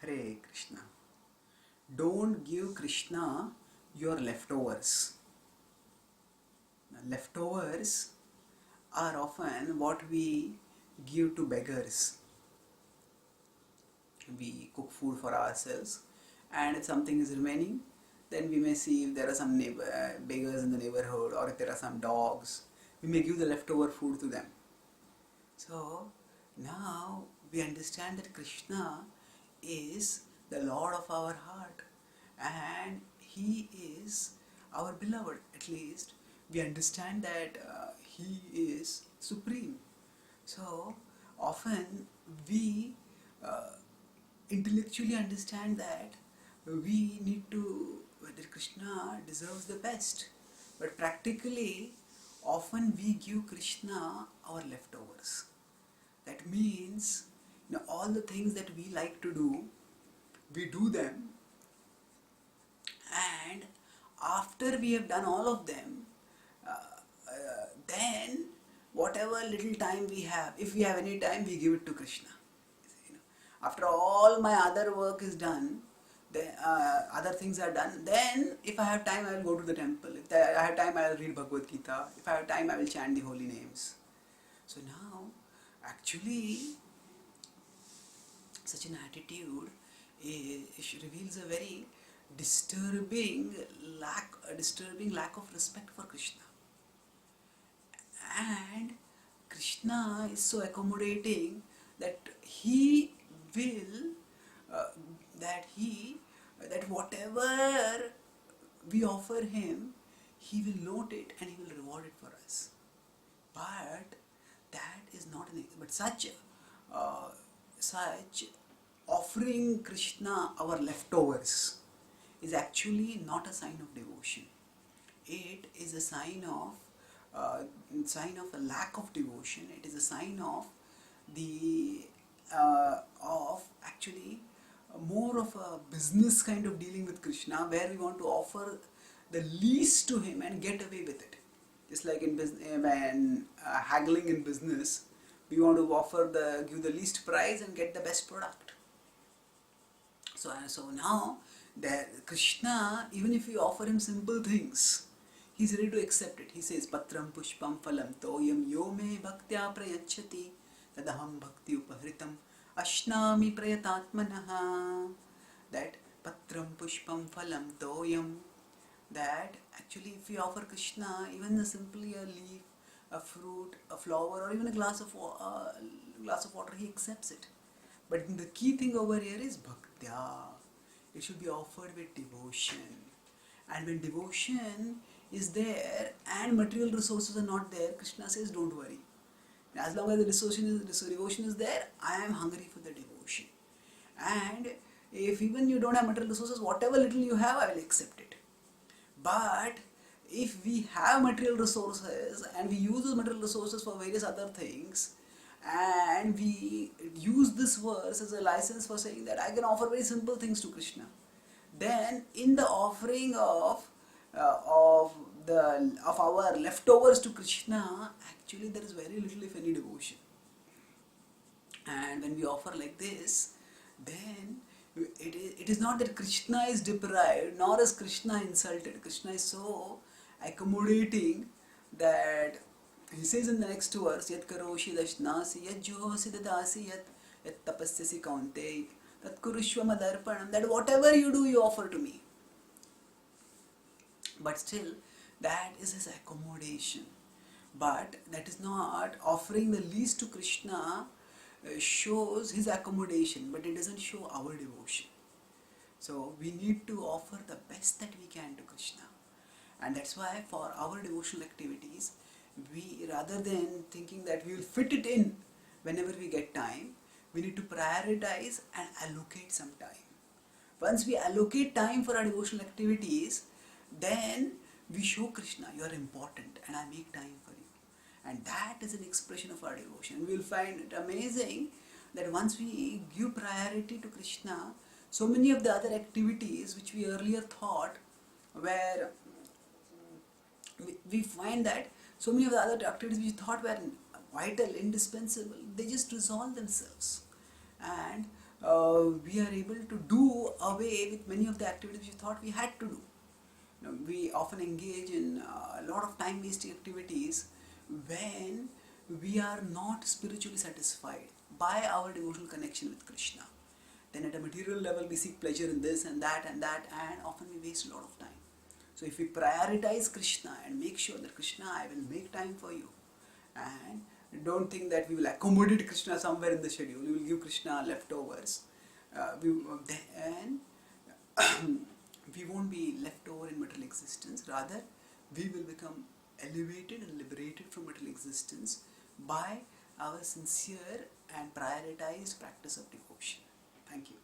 Hare Krishna. Don't give Krishna your leftovers. Leftovers are often what we give to beggars. We cook food for ourselves, and if something is remaining, then we may see if there are some beggars in the neighborhood, or if there are some dogs, we may give the leftover food to them. So now we understand that Krishna is the Lord of our heart, and He is our beloved. At least we understand that He is supreme. So often we intellectually understand that we need to, whether Krishna deserves the best, but practically often we give Krishna our leftovers. That means, all the things that we like to do, we do them, and after we have done all of them, then whatever little time we have, if we have any time, we give it to Krishna. After all my other work is done, the other things are done, then if I have time, I will go to the temple. If I have time, I will read Bhagavad-gita. If I have time, I will chant the holy names. So now, actually, such an attitude reveals a very disturbing lack of respect for Krishna. And Krishna is so accommodating that He will that whatever we offer Him, He will note it and He will reward it for us. But that is not an but such offering Krishna our leftovers is actually not a sign of devotion. It is a sign of a lack of devotion. It is a sign of actually more of a business kind of dealing with Krishna, where we want to offer the least to Him and get away with it. Just like in business, when haggling in business, we want to give the least price and get the best product. So now, Krishna, even if we offer Him simple things, He's ready to accept it. He says, Patram pushpam phalam toyam yo me bhaktya prayachati tadaham bhakti upahritam ashnami prayatatmanaha. That Patram pushpam phalam toyam, that actually if we offer Krishna even simply a leaf, a fruit, a flower, or even a glass of water, He accepts it. But the key thing over here is bhaktya. It should be offered with devotion. And when devotion is there and material resources are not there, Krishna says, don't worry. As long as the devotion is there, I am hungry for the devotion. And if even you don't have material resources, whatever little you have, I will accept it. But if we have material resources and we use those material resources for various other things, and we use this verse as a license for saying that I can offer very simple things to Krishna, then in the offering of our leftovers to Krishna, actually there is very little, if any, devotion. And when we offer like this, then it is not that Krishna is deprived, nor is Krishna insulted. Krishna is so accommodating that He says in the next verse, Yat karoshi dashnasi, yat johasi dadasi, yat tapasyasi kaunte, tat kurushva madarpanam, that whatever you do, you offer to me. But still, that is His accommodation. But that is not offering the least to Krishna. Shows His accommodation, but it doesn't show our devotion. So we need to offer the best that we can to Krishna. And that's why for our devotional activities, we, rather than thinking that we will fit it in whenever we get time, we need to prioritize and allocate some time. Once we allocate time for our devotional activities, then we show Krishna, you are important and I make time for you. And that is an expression of our devotion. We will find it amazing that once we give priority to Krishna, so many of the other activities which we earlier thought were, we find that so many of the other activities we thought were vital, indispensable, they just resolve themselves. And we are able to do away with many of the activities we thought we had to do. We often engage in a lot of time wasting activities when we are not spiritually satisfied by our devotional connection with Krishna. Then at a material level we seek pleasure in this and that and that, and often we waste a lot of time. So if we prioritize Krishna and make sure that Krishna, I will make time for you, and don't think that we will accommodate Krishna somewhere in the schedule, we will give Krishna leftovers, then we won't be left over in material existence. Rather, we will become elevated and liberated from material existence by our sincere and prioritized practice of devotion. Thank you.